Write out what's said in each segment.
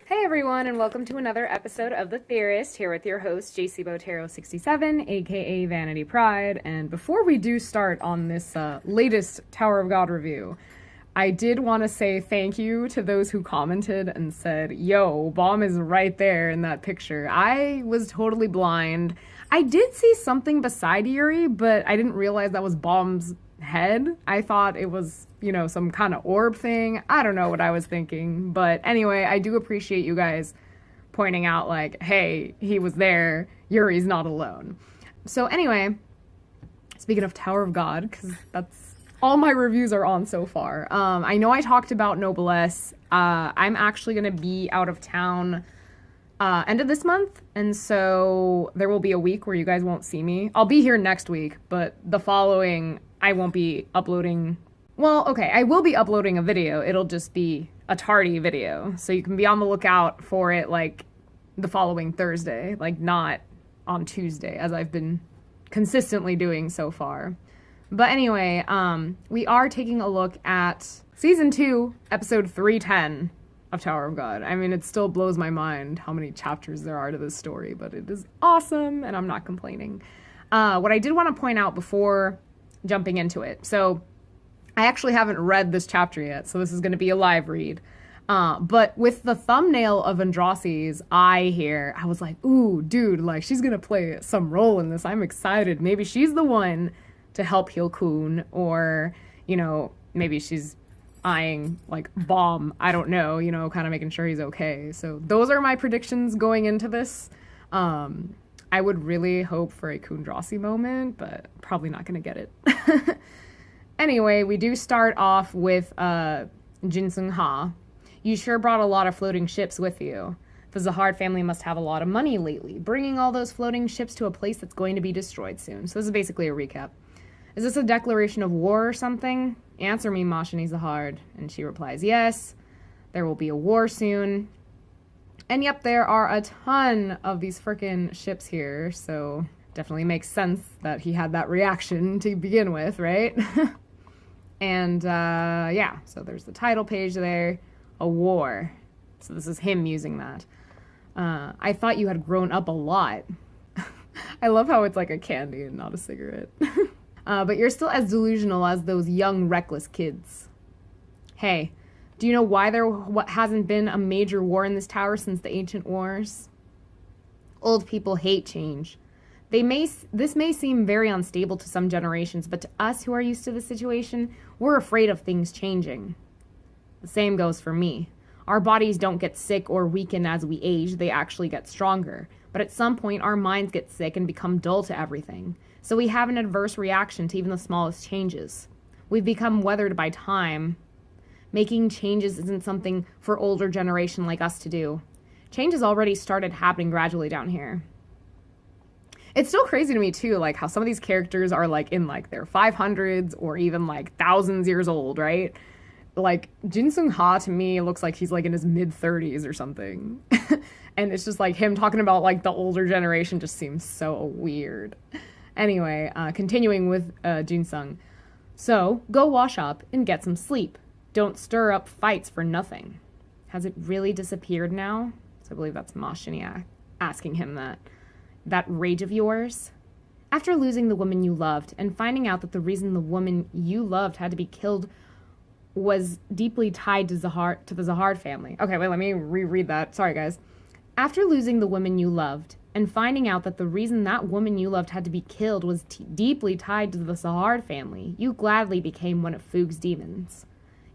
Hey everyone, and welcome to another episode of The Theorist, here with your host, JC Botero67, aka Vanity Pride. And before we do start on this latest Tower of God review, I did want to say thank you to those who commented and said, yo, Bomb is right there in that picture. I was totally blind. I did see something beside Yuri, but I didn't realize that was Bomb's head. I thought it was, some kind of orb thing. I don't know what I was thinking. But anyway, I do appreciate you guys pointing out, like, hey, he was there. Yuri's not alone. So anyway, speaking of Tower of God, because that's all my reviews are on so far. I know I talked about Noblesse. I'm actually going to be out of town end of this month, and so there will be a week where you guys won't see me. I'll be here next week, but the following, I won't be uploading. Well, okay, I will be uploading a video. It'll just be a tardy video, so you can be on the lookout for it, like, the following Thursday, like, not on Tuesday, as I've been consistently doing so far. But anyway, we are taking a look at Season 2, Episode 310 of Tower of God. I mean, it still blows my mind how many chapters there are to this story, but it is awesome, and I'm not complaining. What I did want to point out before jumping into it, so I actually haven't read this chapter yet, so this is going to be a live read. But with the thumbnail of Andrasi's eye here, I was like, ooh, dude, like, she's going to play some role in this. I'm excited. Maybe she's the one to help heal Kun, or, maybe she's eyeing, like, Bomb. I don't know, kind of making sure he's okay. So those are my predictions going into this. I would really hope for a Kundrasi moment, but probably not going to get it. Anyway, we do start off with Jinsung Ha. You sure brought a lot of floating ships with you. The Zahard family must have a lot of money lately, bringing all those floating ships to a place that's going to be destroyed soon. So this is basically a recap. Is this a declaration of war or something? Answer me, Mashani Zahard. And she replies, yes, there will be a war soon. And yep, there are a ton of these frickin' ships here, so definitely makes sense that he had that reaction to begin with, right? And, yeah, so there's the title page there, a war. So this is him using that. I thought you had grown up a lot. I love how it's like a candy and not a cigarette. But you're still as delusional as those young, reckless kids. Hey, do you know why there hasn't been a major war in this tower since the ancient wars? Old people hate change. This may seem very unstable to some generations, but to us who are used to the situation, we're afraid of things changing. The same goes for me. Our bodies don't get sick or weaken as we age, they actually get stronger. But at some point, our minds get sick and become dull to everything. So we have an adverse reaction to even the smallest changes. We've become weathered by time. Making changes isn't something for older generation like us to do. Change has already started happening gradually down here. It's still crazy to me, too, like, how some of these characters are, like, in, like, their 500s or even, like, thousands years old, right? Like, Jinsung Ha, to me, looks like he's, like, in his mid-30s or something. And it's just, like, him talking about, like, the older generation just seems so weird. Anyway, continuing with Jinsung. So, go wash up and get some sleep. Don't stir up fights for nothing. Has it really disappeared now? So I believe that's Mashini asking him that. That rage of yours? After losing the woman you loved and finding out that the reason the woman you loved had to be killed was deeply tied to the Zahard family. Okay, wait, let me reread that. Sorry, guys. After losing the woman you loved and finding out that the reason that woman you loved had to be killed was deeply tied to the Zahard family, you gladly became one of Fugue's demons.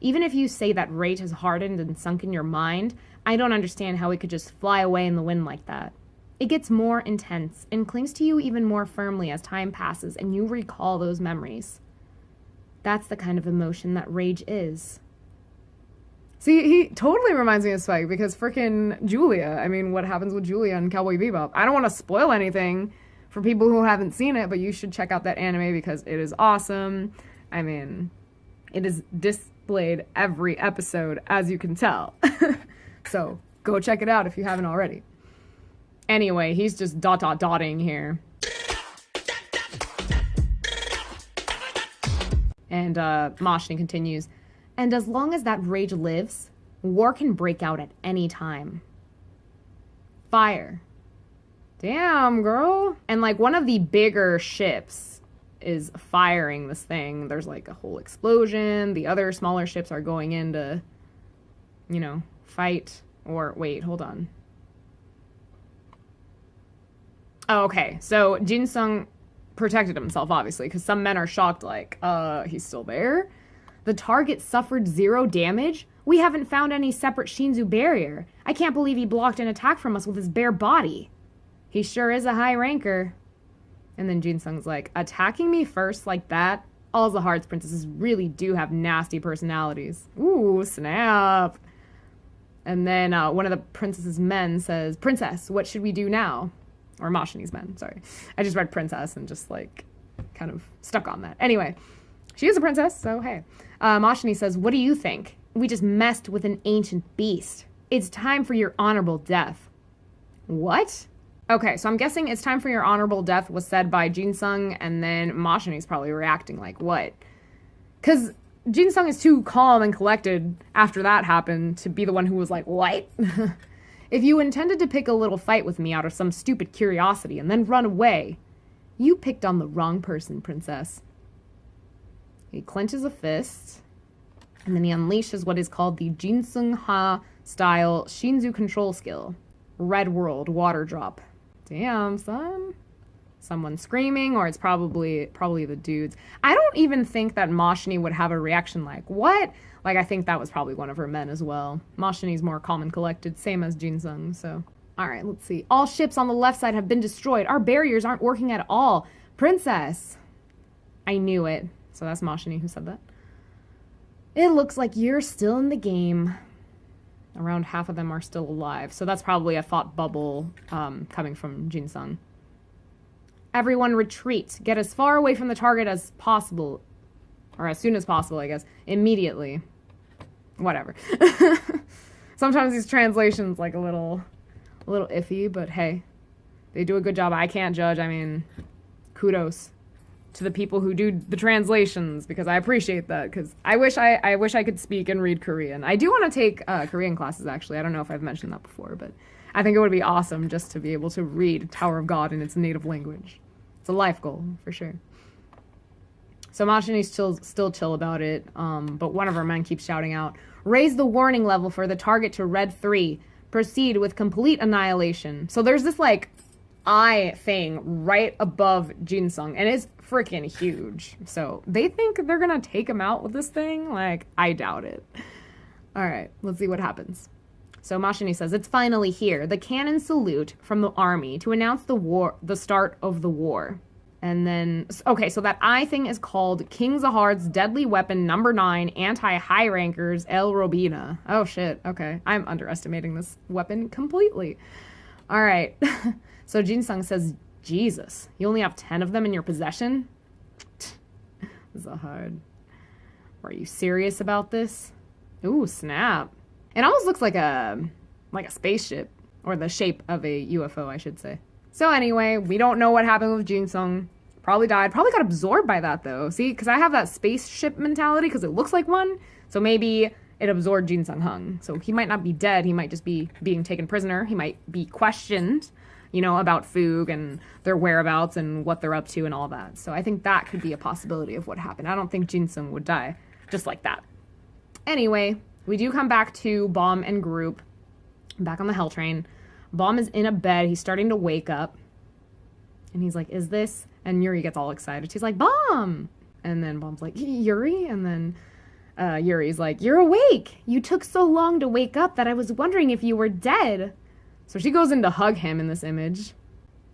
Even if you say that rage has hardened and sunk in your mind, I don't understand how it could just fly away in the wind like that. It gets more intense and clings to you even more firmly as time passes and you recall those memories. That's the kind of emotion that rage is. See, he totally reminds me of Spike because frickin' Julia. I mean, what happens with Julia in Cowboy Bebop? I don't want to spoil anything for people who haven't seen it, but you should check out that anime because it is awesome. I mean, it is displayed every episode, as you can tell. So go check it out if you haven't already. Anyway, he's just dotting here. And Mashni continues, and as long as that rage lives, war can break out at any time. fire. Damn, girl. And like one of the bigger ships is firing this thing. There's like a whole explosion. The other smaller ships are going in to, you know, fight. Or wait, hold on. Oh, okay. So Jin-sung protected himself, obviously, because some men are shocked, like, he's still there? The target suffered 0 damage? We haven't found any separate Shinzu barrier. I can't believe he blocked an attack from us with his bare body. He sure is a high ranker. And then Jin-sung's like, attacking me first like that? All the Hearts princesses really do have nasty personalities. Ooh, snap. And then one of the princess's men says, Princess, what should we do now? Or Mashini's men, sorry. I just read princess and just like kind of stuck on that. Anyway, she is a princess, so hey. Mashini says, what do you think? We just messed with an ancient beast. It's time for your honorable death. What? Okay, so I'm guessing it's time for your honorable death was said by Jin-sung, and then Mashini's probably reacting like, what? Because Jin-sung is too calm and collected after that happened to be the one who was like, what? If you intended to pick a little fight with me out of some stupid curiosity and then run away, you picked on the wrong person, princess. He clenches a fist, and then he unleashes what is called the Jin-sung-ha style Shinzu control skill. Red World Water Drop. Damn, son. Someone screaming, or it's probably the dudes. I don't even think that Mashini would have a reaction like, what? Like, I think that was probably one of her men as well. Mashini's more calm and collected, same as Jin-sung, so. Alright, let's see. All ships on the left side have been destroyed. Our barriers aren't working at all. Princess! I knew it. So that's Mashini who said that. It looks like you're still in the game. Around half of them are still alive. So that's probably a thought bubble coming from Jin-sung. Everyone retreat. Get as far away from the target as possible. Or as soon as possible, I guess. Immediately. Whatever. Sometimes these translations like a little iffy, but hey. They do a good job. I can't judge. I mean, kudos to the people who do the translations, because I appreciate that, because I wish I could speak and read Korean. I do want to take Korean classes, actually. I don't know if I've mentioned that before, but I think it would be awesome just to be able to read Tower of God in its native language. It's a life goal, for sure. So Mashini's still chill about it, but one of her men keeps shouting out, raise the warning level for the target to red 3. Proceed with complete annihilation. So there's this, like, eye thing right above Jin-sung, and it's freaking huge. So they think they're gonna take him out with this thing? Like, I doubt it. Alright, let's see what happens. So Mashini says, it's finally here. The cannon salute from the army to announce the start of the war. And then, okay, so that eye thing is called King Zahard's deadly weapon number 9, anti-high rankers El Robina. Oh shit, okay. I'm underestimating this weapon completely. Alright. So Jin-sung says, Jesus, you only have 10 of them in your possession? Zahard. Are you serious about this? Ooh, snap. It almost looks like a spaceship, or the shape of a UFO, I should say. So anyway, we don't know what happened with Jin-sung. Probably died. Probably got absorbed by that, though. See, because I have that spaceship mentality, because it looks like one. So maybe it absorbed Jin-sung Hung. So he might not be dead. He might just be being taken prisoner. He might be questioned, you know, about Foog and their whereabouts and what they're up to and all that. So I think that could be a possibility of what happened. I don't think Jin-sung would die just like that. Anyway, we do come back to Baum and group, back on the Hell Train. Baum is in a bed. He's starting to wake up. And he's like, is this? And Yuri gets all excited. She's like, Baum! And then Baum's like, Yuri? And then Yuri's like, you're awake. You took so long to wake up that I was wondering if you were dead. So she goes in to hug him in this image.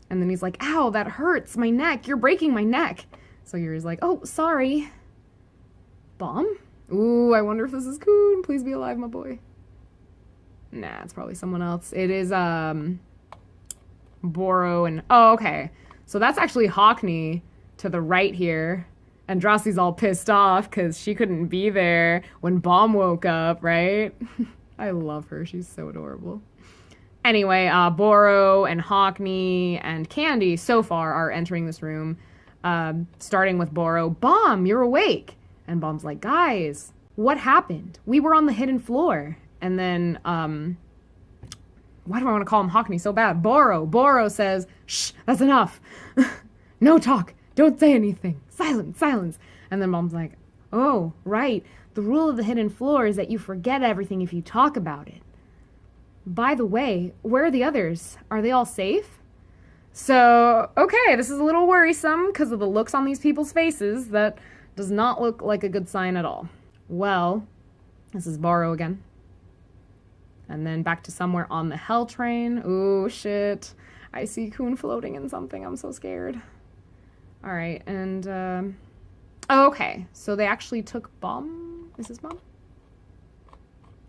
And then he's like, ow, that hurts. My neck. You're breaking my neck. So Yuri's like, oh, sorry. Baum? Ooh, I wonder if this is Kun. Please be alive, my boy. Nah, it's probably someone else. It is, Boro and... Oh, okay. So that's actually Hockney to the right here. And Drassi's all pissed off because she couldn't be there when Baum woke up, right? I love her. She's so adorable. Anyway, Boro and Hockney and Candy so far are entering this room. Starting with Boro. Baum, you're awake. And Baum's like, guys, what happened? We were on the hidden floor. And then, why do I want to call him Hockney so bad? Boro says, shh, that's enough. No talk. Don't say anything. Silence. And then Mom's like, oh, right. The rule of the hidden floor is that you forget everything if you talk about it. By the way, where are the others? Are they all safe? So, okay, this is a little worrisome because of the looks on these people's faces. That does not look like a good sign at all. Well, this is Boro again. And then back to somewhere on the hell train. Ooh, shit. I see Coon floating in something. I'm so scared. All right, and, okay. So they actually took Bomb? Is this Bomb?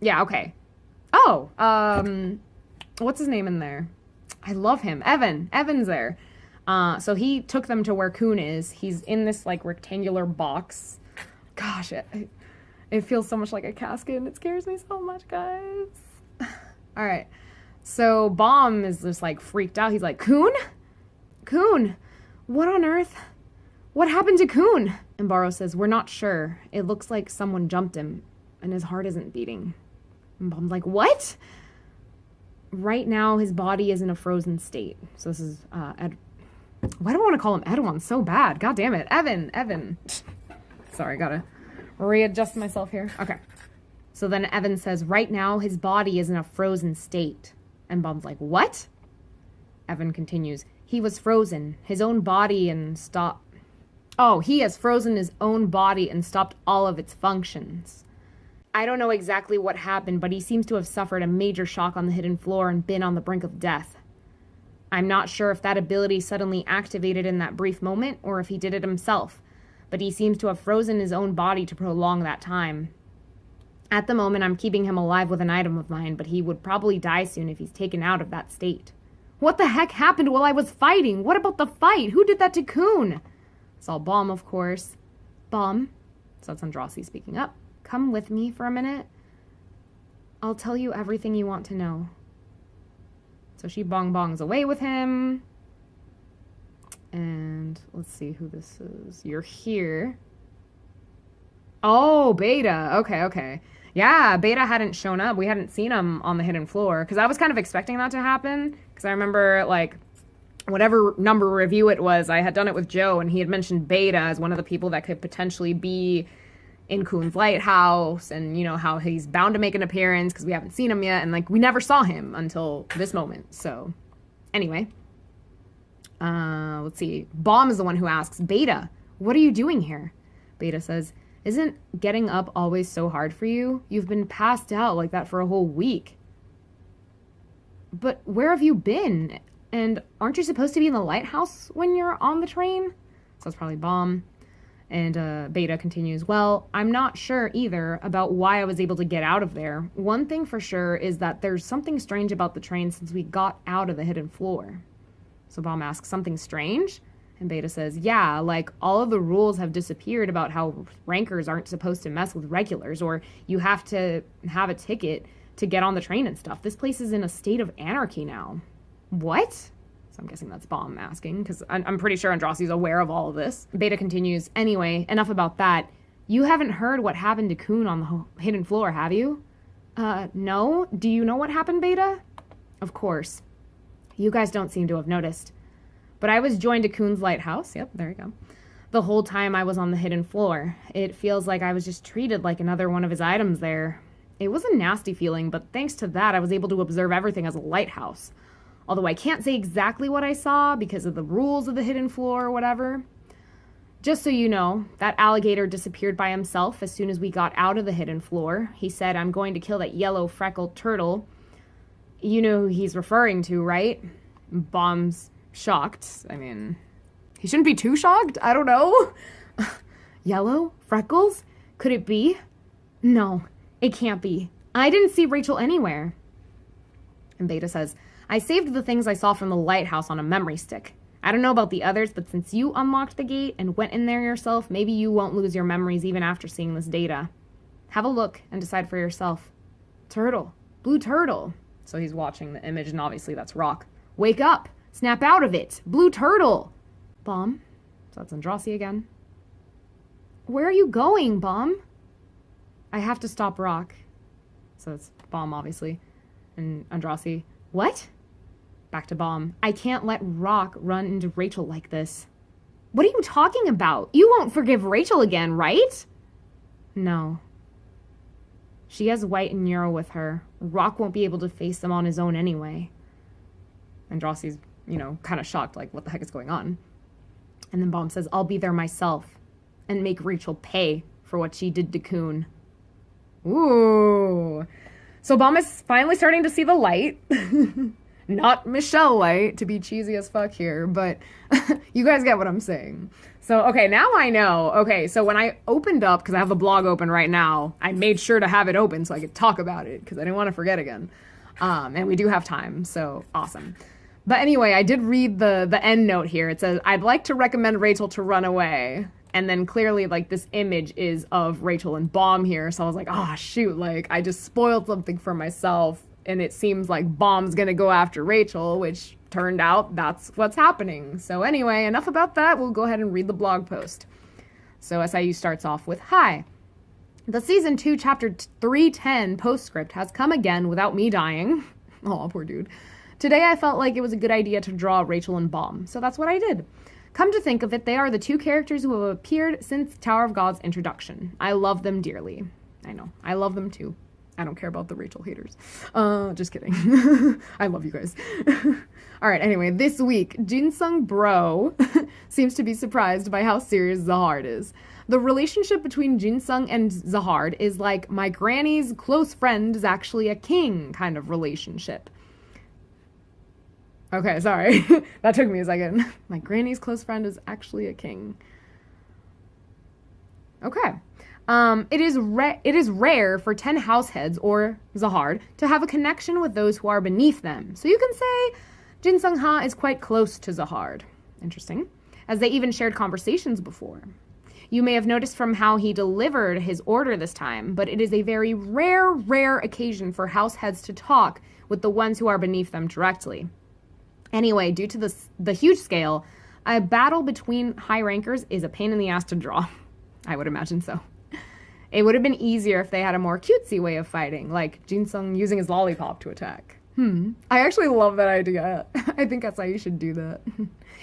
Yeah, okay. Oh, what's his name in there? I love him. Evan's there. So he took them to where Coon is. He's in this, like, rectangular box. Gosh, it feels so much like a casket, and it scares me so much, guys. All right. So Bomb is just, like, freaked out. He's like, Coon? Coon? What on earth? What happened to Coon? And Boro says, we're not sure. It looks like someone jumped him, and his heart isn't beating. And Bomb's like, what? Right now, his body is in a frozen state. So this is, why do I want to call him Edwin so bad? God damn it. Evan. Sorry, gotta readjust myself here. Okay. So then Evan says, right now, his body is in a frozen state. And Bomb's like, what? Evan continues, he was frozen, his own body and stopped. Oh, he has frozen his own body and stopped all of its functions. I don't know exactly what happened, but he seems to have suffered a major shock on the hidden floor and been on the brink of death. I'm not sure if that ability suddenly activated in that brief moment or if he did it himself, but he seems to have frozen his own body to prolong that time. At the moment, I'm keeping him alive with an item of mine, but he would probably die soon if he's taken out of that state. What the heck happened while I was fighting? What about the fight? Who did that to Coon? It's all Bomb, of course. Bomb, so that's Andrasi speaking up. Come with me for a minute. I'll tell you everything you want to know. So she bongs away with him. And let's see who this is. You're here. Oh, Beta. Okay. Yeah, Beta hadn't shown up. We hadn't seen him on the hidden floor. Because I was kind of expecting that to happen. Because I remember, like, whatever number review it was, I had done it with Joe, and he had mentioned Beta as one of the people that could potentially be in Coon's lighthouse, and, you know, how he's bound to make an appearance because we haven't seen him yet, and, like, we never saw him until this moment. So, anyway. Let's see. Bomb is the one who asks, Beta, what are you doing here? Beta says, isn't getting up always so hard for you? You've been passed out like that for a whole week. But where have you been? And aren't you supposed to be in the lighthouse when you're on the train? So that's probably Bomb. And Beta continues, well, I'm not sure either about why I was able to get out of there. One thing for sure is that there's something strange about the train since we got out of the hidden floor. So Bomb asks, something strange? And Beta says, yeah, like all of the rules have disappeared about how rankers aren't supposed to mess with regulars, or you have to have a ticket to get on the train and stuff. This place is in a state of anarchy now. What? So I'm guessing that's Bomb asking, because I'm pretty sure Andrasi's aware of all of this. Beta continues, anyway, enough about that. You haven't heard what happened to Coon on the hidden floor, have you? No? Do you know what happened, Beta? Of course. You guys don't seem to have noticed. But I was joined to Coon's lighthouse. Yep, there you go. The whole time I was on the hidden floor. It feels like I was just treated like another one of his items there. It was a nasty feeling, but thanks to that, I was able to observe everything as a lighthouse. Although I can't say exactly what I saw because of the rules of the hidden floor or whatever. Just so you know, that alligator disappeared by himself as soon as we got out of the hidden floor. He said, I'm going to kill that yellow freckled turtle. You know who he's referring to, right? Bomb's shocked. I mean, he shouldn't be too shocked. I don't know. Yellow? Freckles? Could it be? No, it can't be. I didn't see Rachel anywhere. And Beta says, I saved the things I saw from the lighthouse on a memory stick. I don't know about the others, but since you unlocked the gate and went in there yourself, maybe you won't lose your memories even after seeing this data. Have a look and decide for yourself. Turtle. Blue turtle. So he's watching the image, and obviously that's Rock. Wake up! Snap out of it! Blue turtle! Bomb. So that's Andrasi again. Where are you going, Bomb? I have to stop Rock. So it's Bomb, obviously. And Andrasi. What? Back to Bomb. I can't let Rock run into Rachel like this. What are you talking about? You won't forgive Rachel again, right? No. She has White and Nero with her. Rock won't be able to face them on his own anyway. And Drossie's, kind of shocked, like, what the heck is going on? And then Bomb says, I'll be there myself and make Rachel pay for what she did to Coon. Ooh. So Bomb is finally starting to see the light. Not Michelle light, to be cheesy as fuck here, but you guys get what I'm saying. So, okay, now I know. Okay, so when I opened up, because I have the blog open right now, I made sure to have it open so I could talk about it, because I didn't want to forget again. And we do have time, so awesome. But anyway, I did read the end note here. It says, I'd like to recommend Rachel to run away. And then clearly, like, this image is of Rachel and Bomb here. So I was like, oh, shoot, like, I just spoiled something for myself. And it seems like Bomb's gonna go after Rachel, which turned out that's what's happening. So anyway, enough about that. We'll go ahead and read the blog post. So SIU starts off with, Hi. The Season 2, Chapter 310 postscript has come again without me dying. Oh, poor dude. Today I felt like it was a good idea to draw Rachel and Bomb, so that's what I did. Come to think of it, they are the two characters who have appeared since Tower of God's introduction. I love them dearly. I know, I love them too. I don't care about the Rachel haters. Just kidding. I love you guys. All right, anyway, this week, Jinsung Bro seems to be surprised by how serious Zahard is. The relationship between Jinsung and Zahard is like my granny's close friend is actually a king kind of relationship. Okay, sorry. That took me a second. My granny's close friend is actually a king. Okay. It is rare for 10 househeads, or Zahard, to have a connection with those who are beneath them. So you can say Jinsung Ha is quite close to Zahard. Interesting. As they even shared conversations before. You may have noticed from how he delivered his order this time, but it is a very rare occasion for househeads to talk with the ones who are beneath them directly. Anyway, due to the huge scale, a battle between high rankers is a pain in the ass to draw. I would imagine so. It would have been easier if they had a more cutesy way of fighting, like Jinsung using his lollipop to attack. I actually love that idea. I think SIU should do that.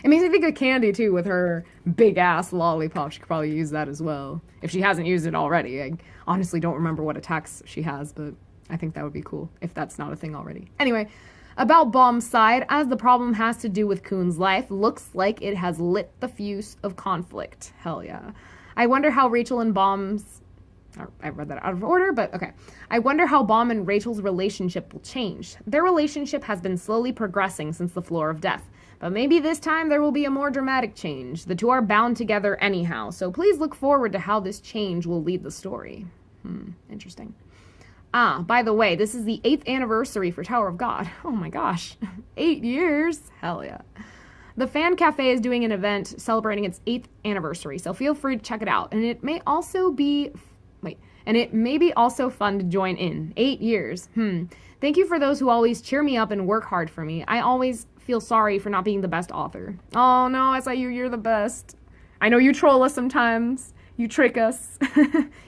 It makes me think of Candy, too, with her big-ass lollipop. She could probably use that as well, if she hasn't used it already. I honestly don't remember what attacks she has, but I think that would be cool, if that's not a thing already. Anyway, about Bomb's side, as the problem has to do with Coon's life, looks like it has lit the fuse of conflict. Hell yeah. I wonder how Rachel and Bomb's... I read that out of order, but okay. I wonder how Bomb and Rachel's relationship will change. Their relationship has been slowly progressing since the Floor of Death, but maybe this time there will be a more dramatic change. The two are bound together anyhow, so please look forward to how this change will lead the story. Interesting. By the way, this is the 8th anniversary for Tower of God. Oh my gosh. 8 years? Hell yeah. The Fan Cafe is doing an event celebrating its 8th anniversary, so feel free to check it out. And it may also be... also fun to join in. 8 years. Thank you for those who always cheer me up and work hard for me. I always feel sorry for not being the best author. Oh no, SIU, you're the best. I know you troll us sometimes. You trick us.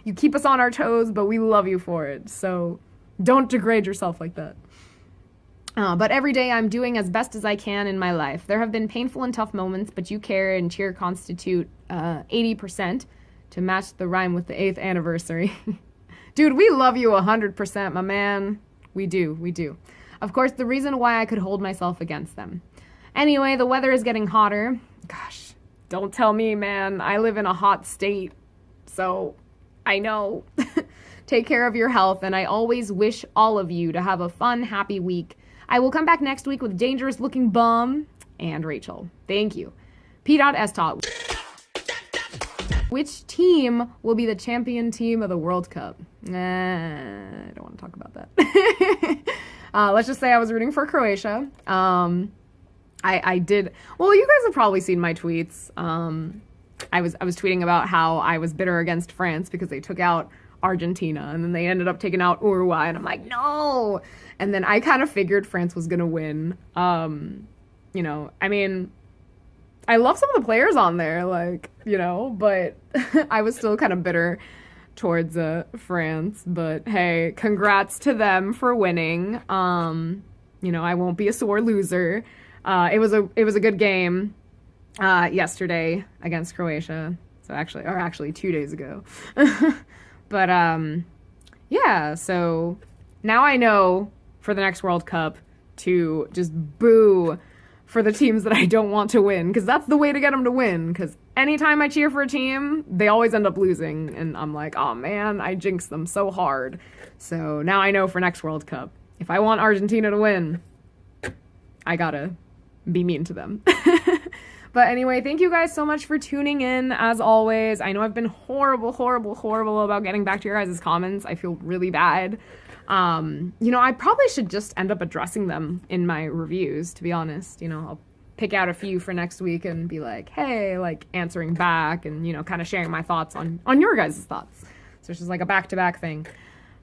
You keep us on our toes, but we love you for it. So don't degrade yourself like that. But every day I'm doing as best as I can in my life. There have been painful and tough moments, but you care and cheer constitute 80%. To match the rhyme with the 8th anniversary. Dude, we love you 100%, my man. We do. Of course, the reason why I could hold myself against them. Anyway, the weather is getting hotter. Gosh, don't tell me, man. I live in a hot state, so I know. Take care of your health, and I always wish all of you to have a fun, happy week. I will come back next week with dangerous-looking Bum and Rachel. Thank you. P.S. Which team will be the champion team of the World Cup? I don't want to talk about that. Let's just say I was rooting for Croatia. I did. Well, you guys have probably seen my tweets. I was tweeting about how I was bitter against France because they took out Argentina and then they ended up taking out Uruguay, and I'm like, no. And then I kind of figured France was gonna win. I mean, I love some of the players on there, but I was still kind of bitter towards France. But hey, congrats to them for winning. you know, I won't be a sore loser. It was a good game yesterday against Croatia. So actually 2 days ago. But yeah, so now I know for the next World Cup to just boo for the teams that I don't want to win, because that's the way to get them to win. Because anytime I cheer for a team, they always end up losing, and I'm like, oh man, I jinxed them so hard. So now I know for next World Cup, if I want Argentina to win, I gotta be mean to them. But anyway, thank you guys so much for tuning in, as always. I know I've been horrible about getting back to your guys' comments. I feel really bad. You know, I probably should just end up addressing them in my reviews, to be honest. You know, I'll pick out a few for next week and be like, hey, like answering back and, you know, kind of sharing my thoughts on your guys' thoughts. So it's just like a back-to-back thing.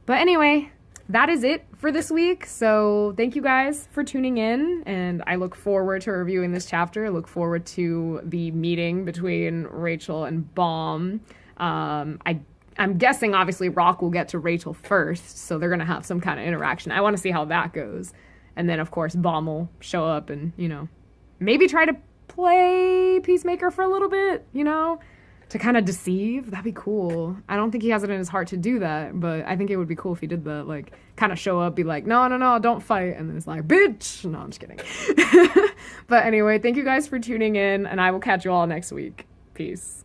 But anyway, that is it for this week. So thank you guys for tuning in, and I look forward to reviewing this chapter. I look forward to the meeting between Rachel and Baum. I'm guessing obviously Rock will get to Rachel first, so they're gonna have some kind of interaction. I want to see how that goes. And then of course Baum will show up and, you know, maybe try to play Peacemaker for a little bit, you know, to kind of deceive. That'd be cool. I don't think he has it in his heart to do that, but I think it would be cool if he did that, like kind of show up, be like, no, don't fight, and then it's like, bitch. No, I'm just kidding. But anyway, thank you guys for tuning in, and I will catch you all next week. Peace.